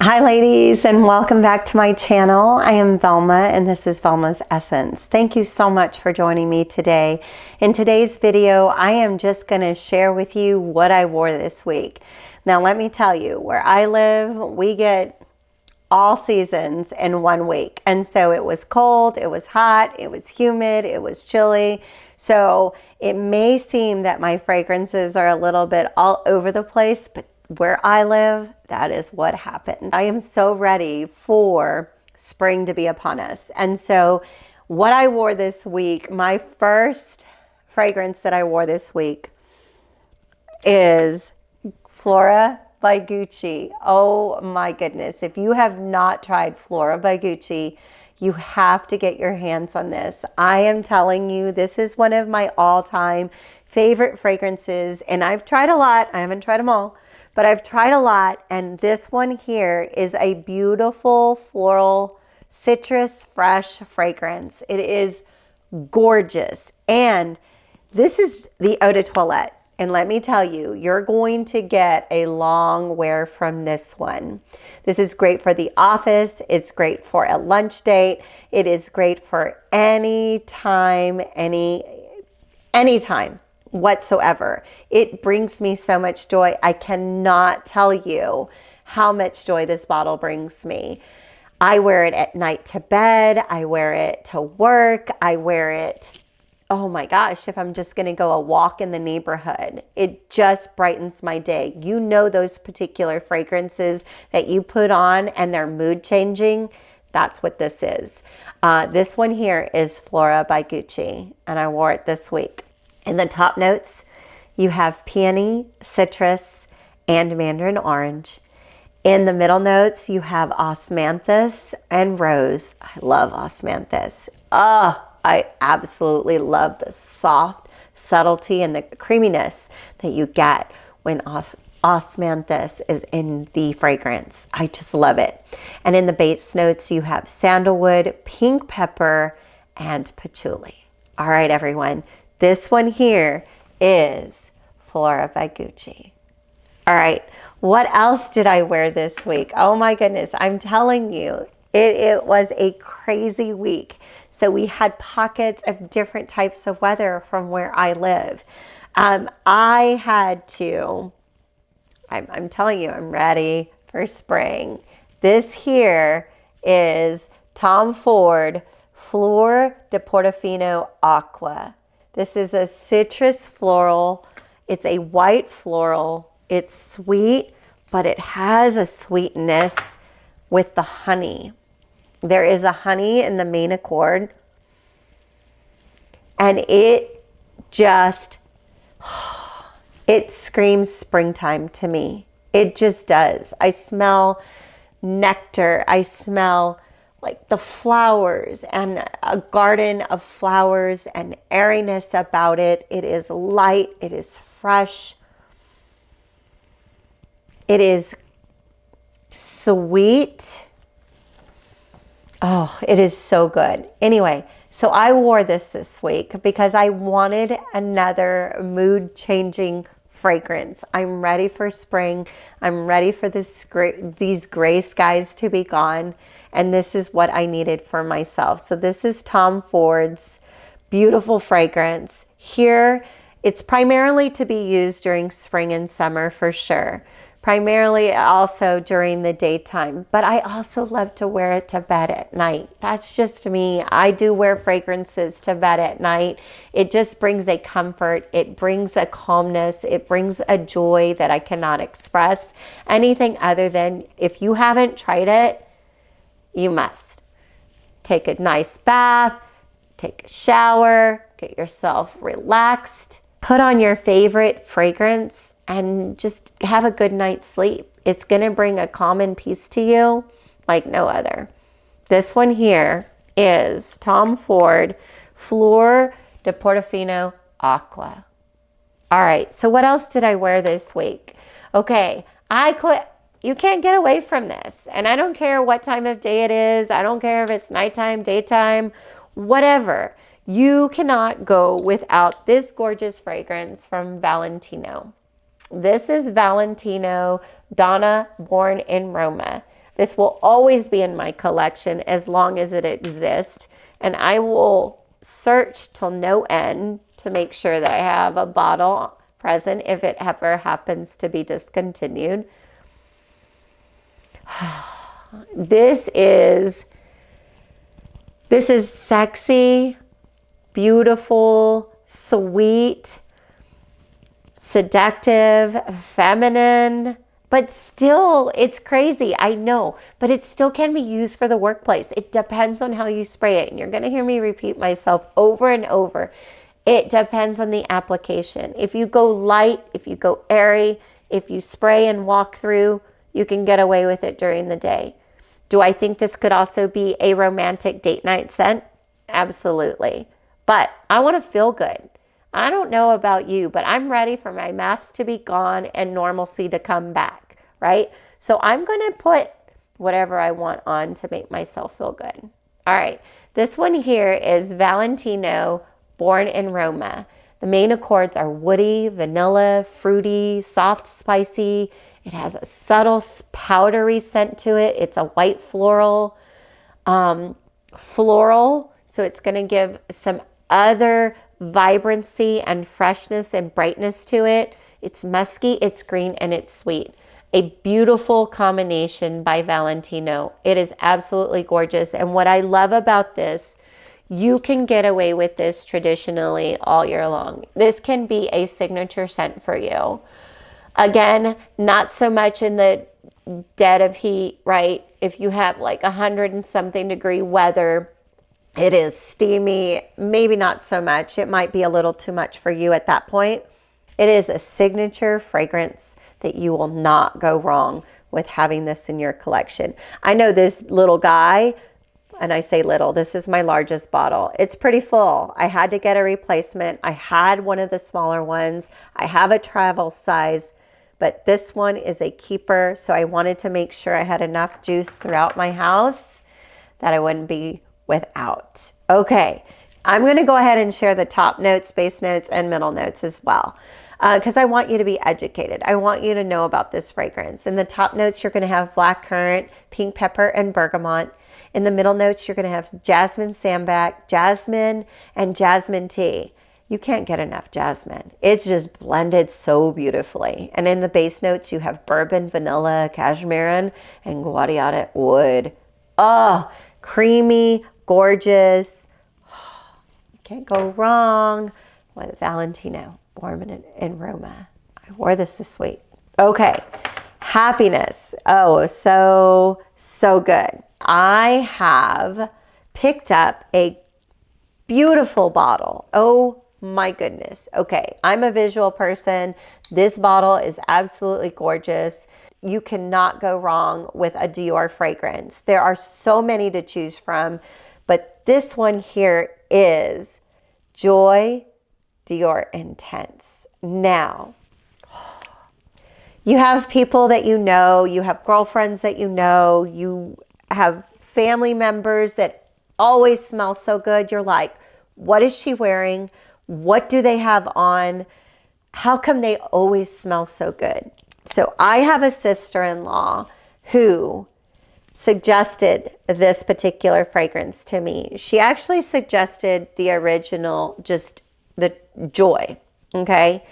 Hi ladies, and welcome back to my channel. I am Velma and this is Velma's Essence. Thank you so much for joining me today. In today's video, I am just going to share with you what I wore this week. Now let me tell you, where I live, we get all seasons in 1 week. And so it was cold, it was hot, it was humid, it was chilly. So it may seem that my fragrances are a little bit all over the place, but where I live, that is what happened. I am so ready for spring to be upon us. And so what I wore this week, my first fragrance that I wore this week is Flora by Gucci. Oh my goodness. If you have not tried Flora by Gucci, you have to get your hands on this. I am telling you, this is one of my all-time favorite fragrances. And I've tried a lot. I haven't tried them all, but I've tried a lot. And this one here is a beautiful floral citrus fresh fragrance. It is gorgeous. And this is the eau de toilette. And let me tell you, you're going to get a long wear from this one. This is great for the office. It's great for a lunch date. It is great for any time, anytime whatsoever. It brings me so much joy. I cannot tell you how much joy this bottle brings me. I wear it at night to bed. I wear it to work. I wear it, oh my gosh, if I'm just going to go a walk in the neighborhood. It just brightens my day. You know those particular fragrances that you put on and they're mood changing? That's what this is. This one here is Flora by Gucci, and I wore it this week. In the top notes, you have peony, citrus, and mandarin orange. In the middle notes, you have osmanthus and rose. I love osmanthus. Oh, I absolutely love the soft subtlety and the creaminess that you get when osmanthus is in the fragrance. I just love it. And in the base notes, you have sandalwood, pink pepper, and patchouli. All right, everyone. This one here is Flora by Gucci. All right, what else did I wear this week? Oh my goodness, I'm telling you, it was a crazy week. So we had pockets of different types of weather from where I live. I had to, I'm telling you, I'm ready for spring. This here is Tom Ford Flor de Portofino Aqua. This is a citrus floral. It's a white floral. It's sweet, but it has a sweetness with the honey. There is a honey in the main accord, and it just, it screams springtime to me. It just does. I smell nectar. I smell like the flowers and a garden of flowers and airiness about it. It is light. It is fresh. It is sweet. Oh, it is so good. Anyway, so I wore this week because I wanted another mood-changing fragrance. I'm ready for spring. I'm ready for these gray skies to be gone. And this is what I needed for myself. So this is Tom Ford's beautiful fragrance. Here, it's primarily to be used during spring and summer for sure. Primarily also during the daytime, but I also love to wear it to bed at night. That's just me. I do wear fragrances to bed at night. It just brings a comfort. It brings a calmness. It brings a joy that I cannot express anything other than, if you haven't tried it, you must. Take a nice bath, take a shower, get yourself relaxed, put on your favorite fragrance, and just have a good night's sleep. It's going to bring a calm and peace to you like no other. This one here is Tom Ford Flor de Portofino Aqua. All right, so what else did I wear this week? Okay, you can't get away from this. And I don't care what time of day it is. I don't care if it's nighttime, daytime, whatever. You cannot go without this gorgeous fragrance from Valentino. This is Valentino Donna, born in Roma. This will always be in my collection as long as it exists. And I will search till no end to make sure that I have a bottle present if it ever happens to be discontinued. This is sexy, beautiful, sweet, seductive, feminine, but still, it's crazy. I know, but it still can be used for the workplace. It depends on how you spray it. And you're going to hear me repeat myself over and over. It depends on the application. If you go light, if you go airy, if you spray and walk through, you can get away with it during the day. Do I think this could also be a romantic date night scent? Absolutely. But I want to feel good. I don't know about you, but I'm ready for my mess to be gone and normalcy to come back, right? So I'm going to put whatever I want on to make myself feel good. All right. This one here is Valentino, Born in Roma. The main accords are woody, vanilla, fruity, soft, spicy. It has a subtle powdery scent to it. It's a white floral, so it's going to give some other vibrancy and freshness and brightness to it. It's musky, it's green, and it's sweet. A beautiful combination by Valentino. It is absolutely gorgeous. And what I love about this, you can get away with this traditionally all year long. This can be a signature scent for you. Again, not so much in the dead of heat, right? If you have like 100 and something degree weather, it is steamy, maybe not so much. It might be a little too much for you at that point. It is a signature fragrance that you will not go wrong with having this in your collection. I know this little guy, and I say little, this is my largest bottle. It's pretty full. I had to get a replacement. I had one of the smaller ones. I have a travel size, but this one is a keeper. So I wanted to make sure I had enough juice throughout my house that I wouldn't be without. Okay, I'm going to go ahead and share the top notes, base notes, and middle notes as well, because I want you to be educated. I want you to know about this fragrance. In the top notes, you're going to have black currant, pink pepper, and bergamot. In the middle notes, you're going to have jasmine sambac, jasmine, and jasmine tea. You can't get enough jasmine. It's just blended so beautifully. And in the base notes, you have bourbon, vanilla, cashmere, and guayaba wood. Oh, creamy, gorgeous. You can't go wrong with Valentino, Born in Roma. I wore this week. Okay, happiness. Oh, so good. I have picked up a beautiful bottle. Oh my goodness. Okay, I'm a visual person. This bottle is absolutely gorgeous. You cannot go wrong with a Dior fragrance. There are so many to choose from, but this one here is Joy Dior Intense. Now, you have people that you know, you have girlfriends that you know, you have family members that always smell so good. You're like, what is she wearing? What do they have on? How come they always smell so good? So I have a sister-in-law who suggested this particular fragrance to me. She actually suggested the original, just the Joy, okay?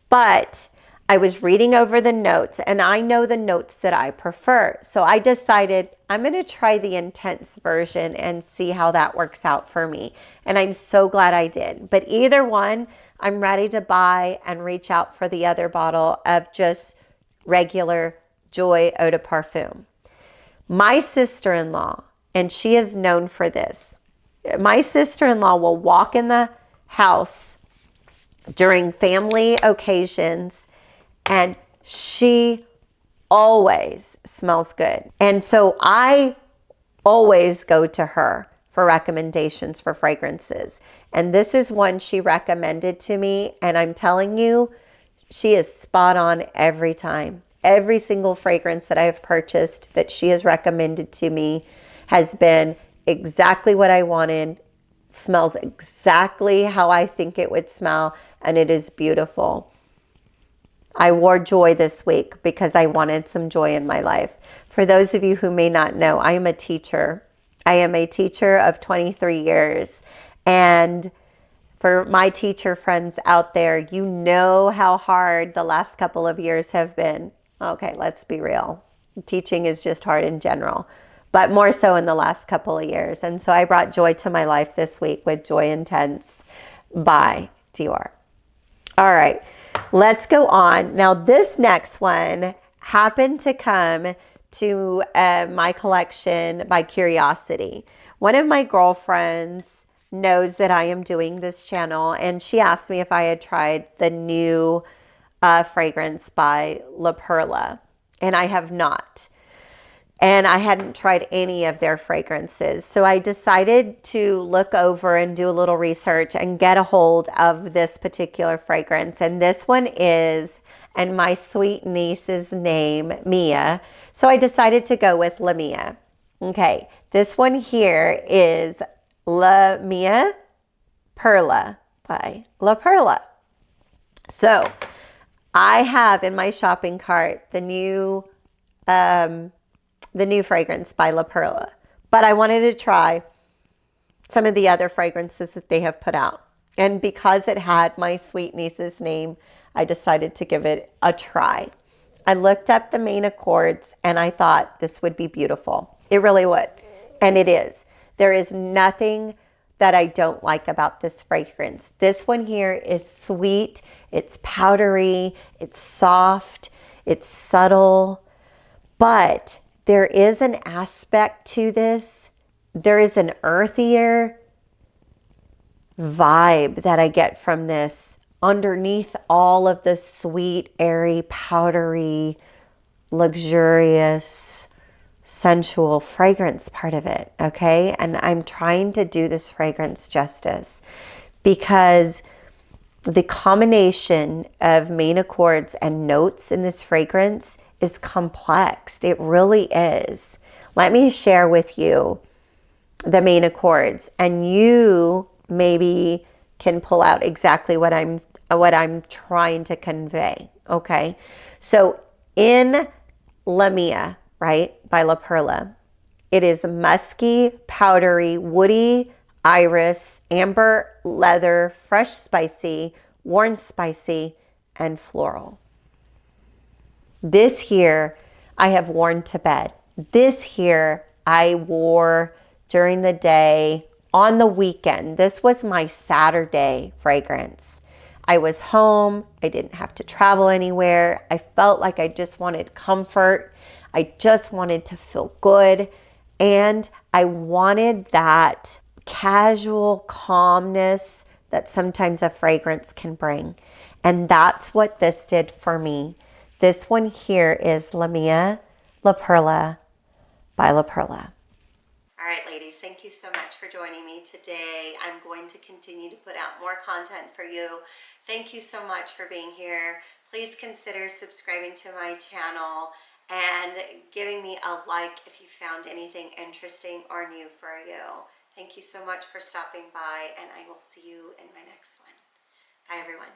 But I was reading over the notes, and I know the notes that I prefer. So I decided I'm going to try the Intense version and see how that works out for me. And I'm so glad I did. But either one, I'm ready to buy and reach out for the other bottle of just regular Joy Eau de Parfum. My sister-in-law, and she is known for this, my sister-in-law will walk in the house during family occasions, and she always smells good. And so I always go to her for recommendations for fragrances. And this is one she recommended to me, and I'm telling you, she is spot on every time. Every single fragrance that I have purchased that she has recommended to me has been exactly what I wanted, smells exactly how I think it would smell, and it is beautiful. I wore Joy this week because I wanted some joy in my life. For those of you who may not know, I am a teacher. I am a teacher of 23 years. And for my teacher friends out there, you know how hard the last couple of years have been. Okay, let's be real. Teaching is just hard in general, but more so in the last couple of years. And so I brought joy to my life this week with Joy Intense by Dior. All right, let's go on. Now, this next one happened to come to my collection by curiosity. One of my girlfriends knows that I am doing this channel, and she asked me if I had tried the new fragrance by La Perla, and I have not. And I hadn't tried any of their fragrances. So I decided to look over and do a little research and get a hold of this particular fragrance. And this one is, and my sweet niece's name, Mia. So I decided to go with Lamia. Okay, this one here is Lamia Perla by La Perla. So I have in my shopping cart the new fragrance by La Perla, but I wanted to try some of the other fragrances that they have put out. And because it had my sweet niece's name, I decided to give it a try. I looked up the main accords and I thought this would be beautiful. It really would. And it is. There is nothing that I don't like about this fragrance. This one here is sweet, it's powdery, it's soft, it's subtle, but there is an aspect to this. There is an earthier vibe that I get from this underneath all of the sweet, airy, powdery, luxurious, sensual fragrance part of it, okay? And I'm trying to do this fragrance justice because the combination of main accords and notes in this fragrance is complex. It really is. Let me share with you the main accords, and you maybe can pull out exactly what I'm trying to convey. Okay, so in Lamia, right, by La Perla, it is musky, powdery, woody, iris, amber, leather, fresh, spicy, warm, spicy, and floral. This here I have worn to bed. This here I wore during the day, on the weekend. This was my Saturday fragrance. I was home. I didn't have to travel anywhere. I felt like I just wanted comfort. I just wanted to feel good. And I wanted that casual calmness that sometimes a fragrance can bring. And that's what this did for me. This one here is Lamia La Perla by La Perla. All right, ladies, thank you so much for joining me today. I'm going to continue to put out more content for you. Thank you so much for being here. Please consider subscribing to my channel and giving me a like if you found anything interesting or new for you. Thank you so much for stopping by, and I will see you in my next one. Bye, everyone.